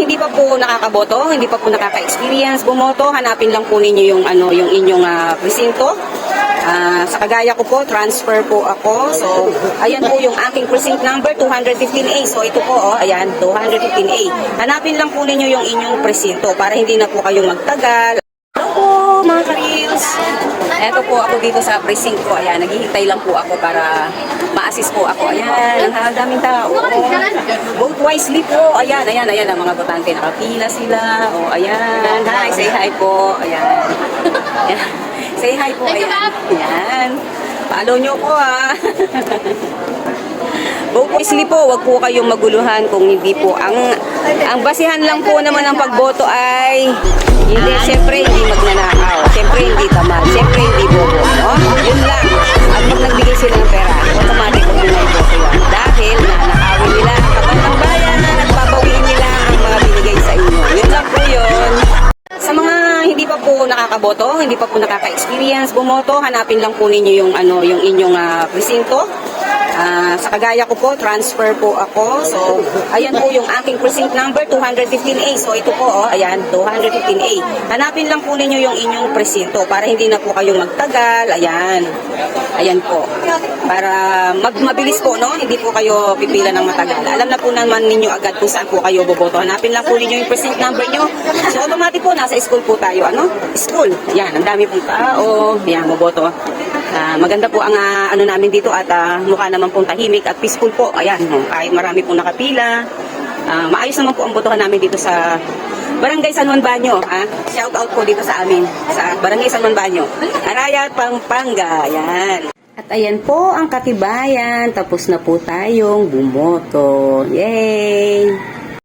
hindi pa po nakakaboto, hindi pa po nakaka-experience bumoto, hanapin lang po ninyo yung yung inyong presinto. Sa kagaya ko po, transfer po ako. So, ayan po yung aking precinct number, 215A. So, ito po, oh, ayan, 215A. Hanapin lang po ninyo yung inyong presinto para hindi na po kayo magtagal. Hello po, mga ka-reels. Eto po ako dito sa precinct ko. Ayan, naghihintay lang po ako para ma-assist po ako. Ayan, ang daming tao. Vote wisely po. Ayan, ang mga botante. Nakapila sila. O, ayan. Hi, say hi po. Ayan. Ayan. Say hi po. Ayan. Ayan. Follow nyo po, ha. Vote wisely po, wag po kayong maguluhan kung hindi po. Ang basihan lang po naman ng pagboto ay hindi, siyempre hindi magnanakaw, siyempre hindi tamad, siyempre hindi bobo, no? Yun lang. At pag nagbigay sila ng pera, automatic kung yun ay boto yan. Dahil nanakawin nila ang kaban ng bayan na nagbabawiin nila ang mga binigay sa inyo. Yun lang po yun. Sa mga hindi pa po nakakaboto, hindi pa po nakaka-experience bumoto, hanapin lang po ninyo yung yung inyong presinto. Sa kagaya ko po, transfer po ako. So, ayan po yung aking precinct number, 215A. So, ito po, oh, ayan, 215A. Hanapin lang po ninyo yung inyong presinto para hindi na po kayo magtagal. Ayan. Ayan po. Para mabilis po, no? Hindi po kayo pipila ng matagal. Alam na po naman ninyo agad kung saan po kayo boboto. Hanapin lang po ninyo yung precinct number nyo. So, automatic po, nasa school po tayo. Ano? School. Ayan, ang dami pong tao. Ayan, boboto. Maganda po ang namin dito at mukha naman pong tahimik at peaceful po. Ayan, kahit marami pong nakapila. Maayos naman po ang botohan namin dito sa Barangay San Juan Banyo. Shout out po dito sa amin, sa Barangay San Juan Banyo. Araya, Pampanga. Ayan. At ayan po ang katibayan. Tapos na po tayong bumoto. Yay!